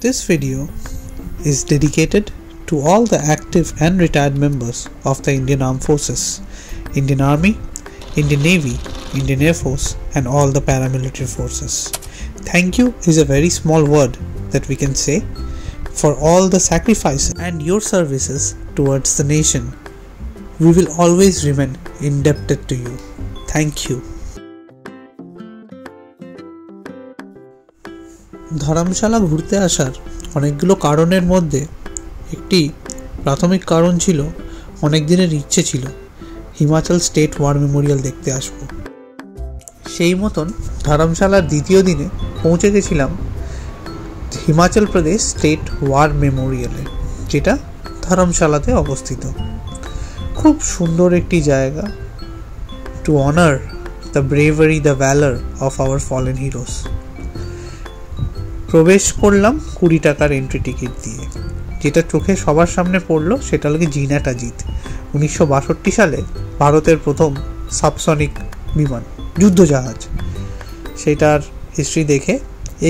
This video is dedicated to all the active and retired members of the Indian Armed Forces, Indian Army, Indian Navy, Indian Air Force and all the paramilitary forces. Thank you is a very small word that we can say for all the sacrifices and your services towards the nation. We will always remain indebted to you. Thank you. ধর্মশালা ঘুরতে আসার অনেকগুলো কারণের মধ্যে একটি প্রাথমিক কারণ ছিল অনেক দিনের ইচ্ছে ছিল হিমাচল স্টেট ওয়ার মেমোরিয়াল দেখতে আসব। সেই মতন ধর্মশালার দ্বিতীয় দিনে পৌঁছে গেছিলাম হিমাচল প্রদেশ স্টেট ওয়ার মেমোরিয়ালে, যেটা ধর্মশালাতে অবস্থিত। খুব সুন্দর একটি জায়গা to honour the bravery, the valour of our fallen heroes. প্রবেশ করলাম 20 টাকার এন্ট্রি টিকিট দিয়ে। যেটা চোখে সবার সামনে পড়লো সেটা হলো জিনাট আজিত, 1962 সালে ভারতের প্রথম সাবসনিক বিমান, যুদ্ধজাহাজ। সেটার হিস্ট্রি দেখে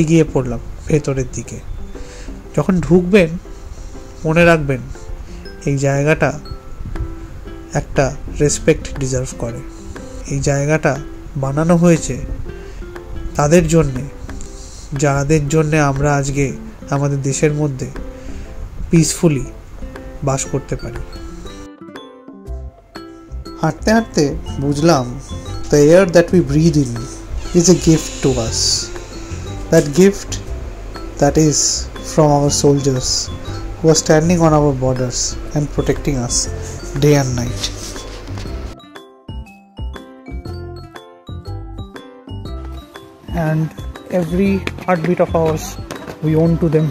এগিয়ে পড়লাম ভেতরের দিকে। যখন ঢুকবেন মনে রাখবেন এই জায়গাটা একটা রেসপেক্ট ডিজার্ভ করে। এই জায়গাটা বানানো হয়েছে তাদের জন্যে যাদের জন্যে আমরা আজকে আমাদের দেশের মধ্যে পিসফুলি বাস করতে পারি। হাঁটতে হাঁটতে বুঝলাম the air that we breathe in is a gift to us. That gift that is from our soldiers who are standing on our borders and protecting us day and night. And every heartbeat of ours we own to them.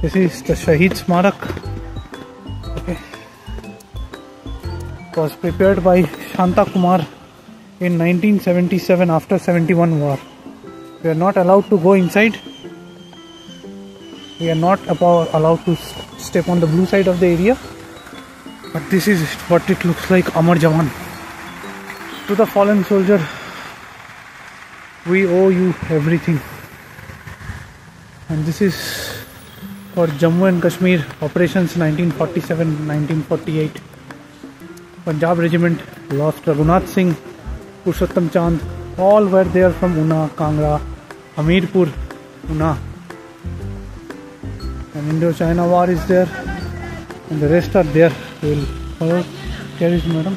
This is the Shaheed Smarak. Okay. It was prepared by Shanta Kumar in 1977 after 71 war. We are not allowed to go inside. We are not allowed to step on the blue side of the area. But this is what it looks like, Amar Jawan. To the fallen soldier, we owe you everything. And this is for Jammu and Kashmir operations 1947-1948. Punjab regiment lost Raghunath Singh, Purushottam Chand, all were there from Una, Kangra, Hamirpur, Una. And Indo-China war is there, and the rest are there. We will follow. Here is madam.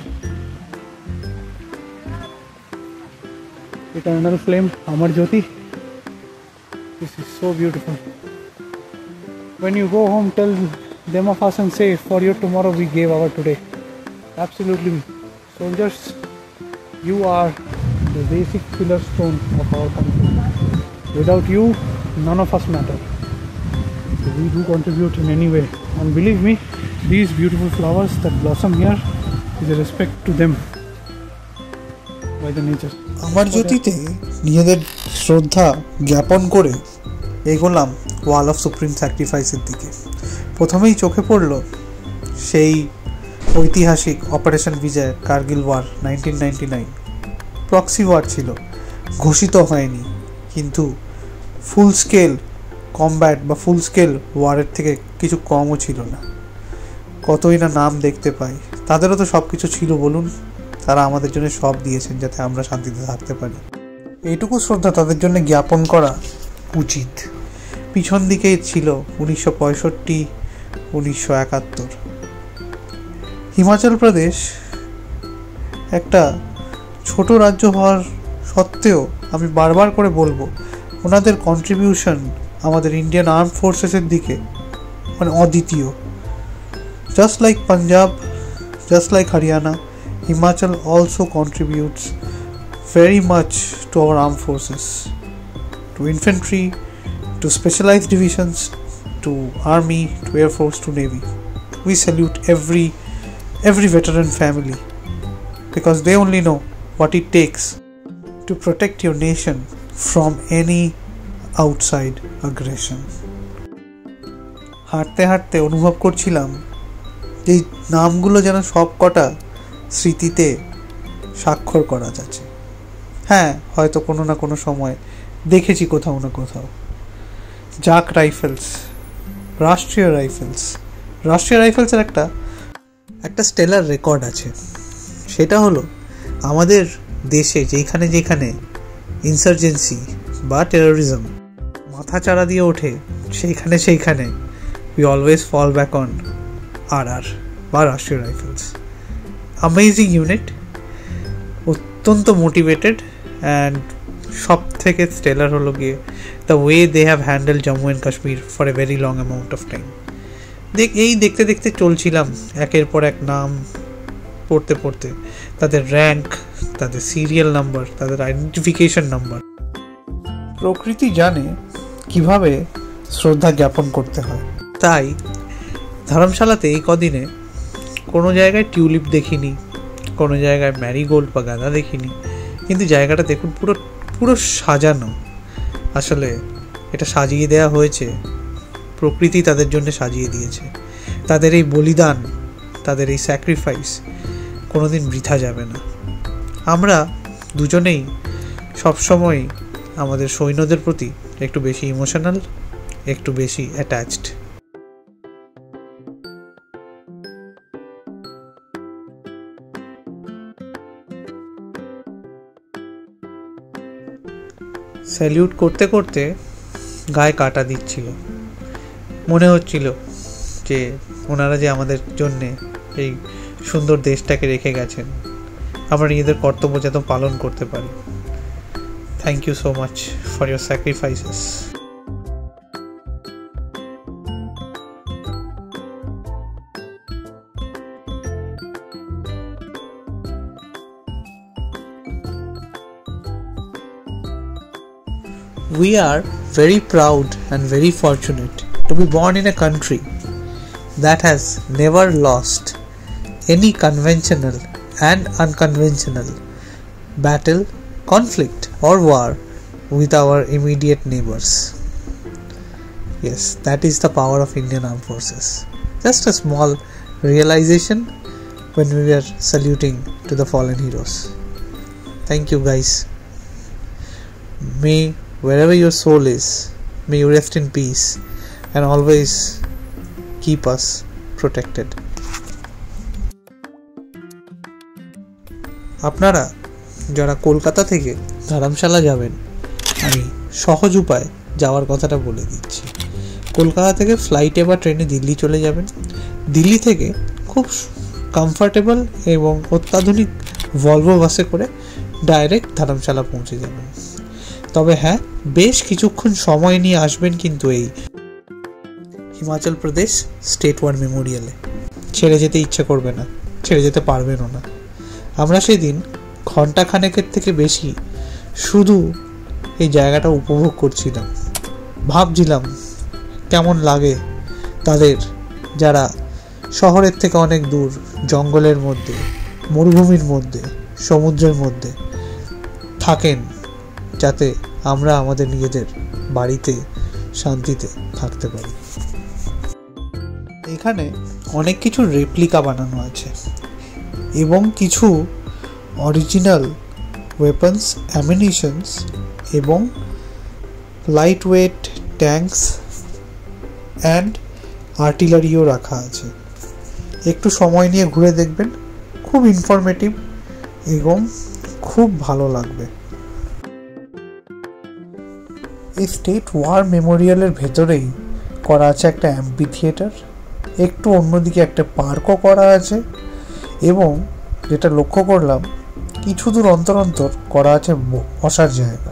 Eternal flame, Amar Jyoti. This is so beautiful. When you go home, tell them of us and say, for your tomorrow we gave our today. Absolutely. Soldiers, you are the basic pillar stone of our country. Without you, none of us matter. So we do contribute in any way. And believe me, these beautiful flowers that blossom here is a respect to them by the nature. আমার জ্যোতিতে নিজেদের শ্রদ্ধা জ্ঞাপন করে এগোলাম wall of supreme স্যাক্রিফাইসের দিকে। প্রথমেই চোখে পড়ল সেই ঐতিহাসিক অপারেশন বিজয়, কার্গিল ওয়ার 1999। প্রক্সি ওয়ার ছিল, ঘোষিত হয়নি, কিন্তু ফুল স্কেল কমব্যাট বা ফুল স্কেল ওয়ারের থেকে কিছু কমও ছিল না। কতই না নাম দেখতে পাই, তাদেরও তো সব কিছু ছিল বলুন। তারা আমাদের জন্য সব দিয়েছেন যাতে আমরা শান্তিতে থাকতে পারি। এইটুকু শ্রদ্ধা তাদের জন্য জ্ঞাপন করা উচিত। পিছন দিকেই ছিল 1965, 1971। হিমাচল প্রদেশ একটা ছোট রাজ্য হওয়ার সত্ত্বেও আমি বারবার করে বলবো ওনাদের কন্ট্রিবিউশন আমাদের ইন্ডিয়ান আর্ম ফোর্সেসের দিকে মানে অদ্বিতীয়। Just like Punjab, just like Haryana, Himachal also contributes very much to our armed forces, to infantry, to specialized divisions, to army, to air force, to navy. We salute every veteran family because they only know what it takes to protect your nation from any outside aggression. হাঁটতে হাঁটতে অনুভব করছিলাম যে নামগুলো যেন সব কটা স্মৃতিতে স্বাক্ষর করা যাচ্ছে। হ্যাঁ, হয়তো কোনো না কোনো সময় দেখেছি কোথাও না কোথাও। জাক রাইফেলস, রাষ্ট্রীয় রাইফেলস। রাষ্ট্রীয় রাইফেলসের একটা স্টেলার রেকর্ড আছে, সেটা হলো আমাদের দেশে যেখানে যেখানে ইনসার্জেন্সি বা টেরোরিজম মাথা চাড়া দিয়ে ওঠে, সেইখানে we always fall back on RR বা রাষ্ট্রীয় রাইফেলস। অ্যামেজিং ইউনিট, অত্যন্ত মোটিভেটেড, অ্যান্ড সব থেকে স্টেলার হলো গিয়ে the way they have handled Jammu and Kashmir for a very long amount of time. দেখতে দেখতে চলছিলাম, একের পর এক নাম পড়তে তাদের র্যাঙ্ক, তাদের সিরিয়াল নাম্বার, তাদের আইডেন্টিফিকেশন নাম্বার। প্রকৃতি জানে কিভাবে শ্রদ্ধা জ্ঞাপন করতে হয়। তাই ধর্মশালাতে এই কদিনে কোনো জায়গায় টিউলিপ দেখিনি, কোনো জায়গায় ম্যারিগোল্ড বা গাঁদা দেখিনি, কিন্তু জায়গাটা দেখুন পুরো সাজানো। আসলে এটা সাজিয়ে দেওয়া হয়েছে, প্রকৃতি তাদের জন্য সাজিয়ে দিয়েছে। তাদের এই বলিদান, তাদের এই স্যাক্রিফাইস কোনোদিন বৃথা যাবে না। আমরা দুজনেই সবসময় আমাদের সৈন্যদের প্রতি একটু বেশি ইমোশনাল, একটু বেশি অ্যাটাচড। স্যালিউট করতে করতে গায়ে কাটা দিচ্ছিল, মনে হচ্ছিল যে ওনারা যে আমাদের জন্যে এই সুন্দর দেশটাকে রেখে গেছেন, আমরা নিজেদের কর্তব্য যাতে পালন করতে পারি। Thank you so much for your sacrifices. We are very proud and very fortunate to be born in a country that has never lost any conventional and unconventional battle, conflict or war with our immediate neighbors. Yes, that is the power of Indian Armed Forces. Just a small realization when we were saluting to the fallen heroes. Thank you guys. May wherever your soul is, may you rest in peace and always keep us protected. আপনারা যারা কলকাতা থেকে ধর্মশালা যাবেন, আমি সহজ উপায় যাওয়ার কথাটা বলে দিচ্ছি। কলকাতা থেকে ফ্লাইটে বা ট্রেনে দিল্লি চলে যাবেন। দিল্লি থেকে খুব কমফর্টেবল এবং অত্যাধুনিক ভলভো বাসে করে ডাইরেক্ট ধর্মশালা পৌঁছে যাবেন। তবে হ্যাঁ, বেশ কিছুক্ষণ সময় নিয়ে আসবেন কিন্তু এই হিমাচল প্রদেশ স্টেট ওয়ার মেমোরিয়ালে। ছেড়ে যেতে ইচ্ছে করবে না, ছেড়ে যেতে পারবেনও না। আমরা সেদিন ঘণ্টাখানেকের থেকে বেশি শুধু এই জায়গাটা উপভোগ করছিলাম, ভাবছিলাম কেমন লাগে তাদের, যারা শহরের থেকে অনেক দূর জঙ্গলের মধ্যে, মরুভূমির মধ্যে, সমুদ্রের মধ্যে থাকেন, যাতে আমরা আমাদের নিজেদের বাড়িতে শান্তিতে থাকতে পারি। এখানে অনেক কিছু রেপ্লিকা বানানো আছে এবং কিছু অরিজিনাল ওয়েপন্স, অ্যামিনিশনস এবং লাইট ওয়েট ট্যাঙ্কস অ্যান্ড আর্টিলারিও রাখা আছে। একটু সময় নিয়ে ঘুরে দেখবেন, খুব ইনফরমেটিভ এবং খুব ভালো লাগবে। এই স্টেট ওয়ার মেমোরিয়ালের ভেতরেই করা আছে একটা অ্যাম্পি থিয়েটার, একটু অন্যদিকে একটা পার্কও করা আছে, এবং যেটা লক্ষ্য করলাম কিছু দূর অন্তর অন্তর করা আছে বসার জায়গা।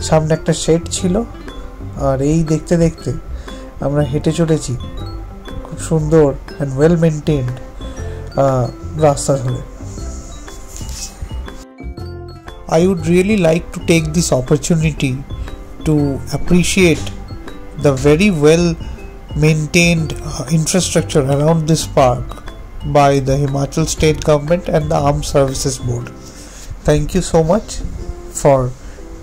সামনে একটা শেড ছিল, আর এই দেখতে দেখতে আমরা হেঁটে চলেছি খুব সুন্দর অ্যান্ড ওয়েল মেনটেন্ড রাস্তা ধরে। I would really like to take this opportunity to appreciate the very well maintained infrastructure around this park by the Himachal State Government and the Armed Services Board. Thank you so much for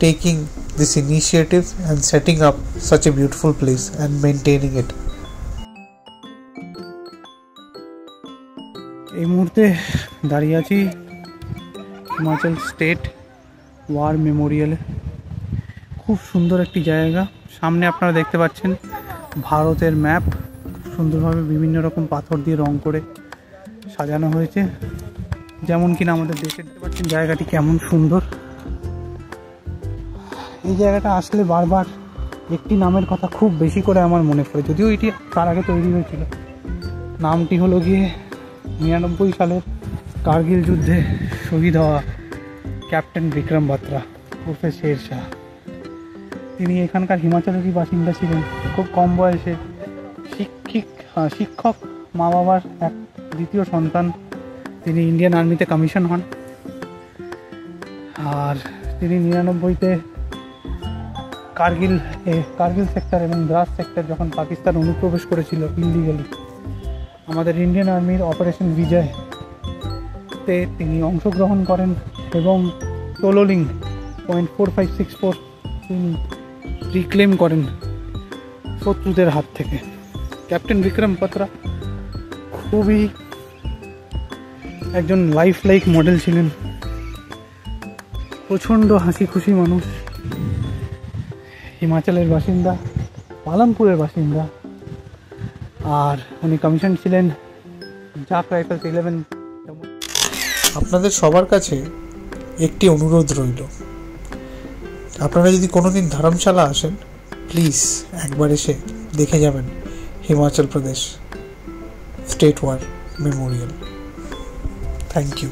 taking this initiative and setting up such a beautiful place and maintaining it. এই মুহূর্তে দাঁড়িয়ে আছি Himachal state war মেমোরিয়ালে। খুব সুন্দর একটি জায়গা। সামনে আপনারা দেখতে পাচ্ছেন ভারতের ম্যাপ সুন্দরভাবে বিভিন্ন রকম পাথর দিয়ে রং করে সাজানো হয়েছে, যেমন কিনা আমাদের দেশে দেখতে পাচ্ছেন জায়গাটি কেমন সুন্দর। এই জায়গাটা আসলে বারবার একটি নামের কথা খুব বেশি করে আমার মনে পড়ে, যদিও এটি তার আগে তৈরি হয়েছিল। নামটি হলো গিয়ে 99 সালের কার্গিল যুদ্ধে শহীদ হওয়া ক্যাপ্টেন বিক্রম বাত্রা উর্ফে শের শাহ। তিনি এখানকার হিমাচলেরই বাসিন্দা ছিলেন। খুব কম বয়সে শিক্ষক মা বাবার এক দ্বিতীয় সন্তান। তিনি ইন্ডিয়ান আর্মিতে কমিশন হন, আর তিনি 99-তে কার্গিল সেক্টর এবং দ্রাস সেক্টর যখন পাকিস্তান অনুপ্রবেশ করেছিল ইলিগালি, আমাদের ইন্ডিয়ান আর্মির অপারেশন বিজয়তে তিনি অংশগ্রহণ করেন এবং তোলোলিং .4564 তিনি রিক্লেম করেন শত্রুদের হাত থেকে। ক্যাপ্টেন বিক্রম বাত্রা খুবই একজন লাইফ মডেল ছিলেন, প্রচণ্ড হাসি খুশি মানুষ, হিমাচলের বাসিন্দা, পালামপুরের বাসিন্দা, আর উনি কমিশন ছিলেন জাক রাইফেলস 11। আপনাদের সবার কাছে একটি অনুরোধ রইল, আপনারা যদি কোনোদিন ধর্মশালা আসেন, প্লিজ একবার এসে দেখে যাবেন Himachal Pradesh state war memorial. Thank you.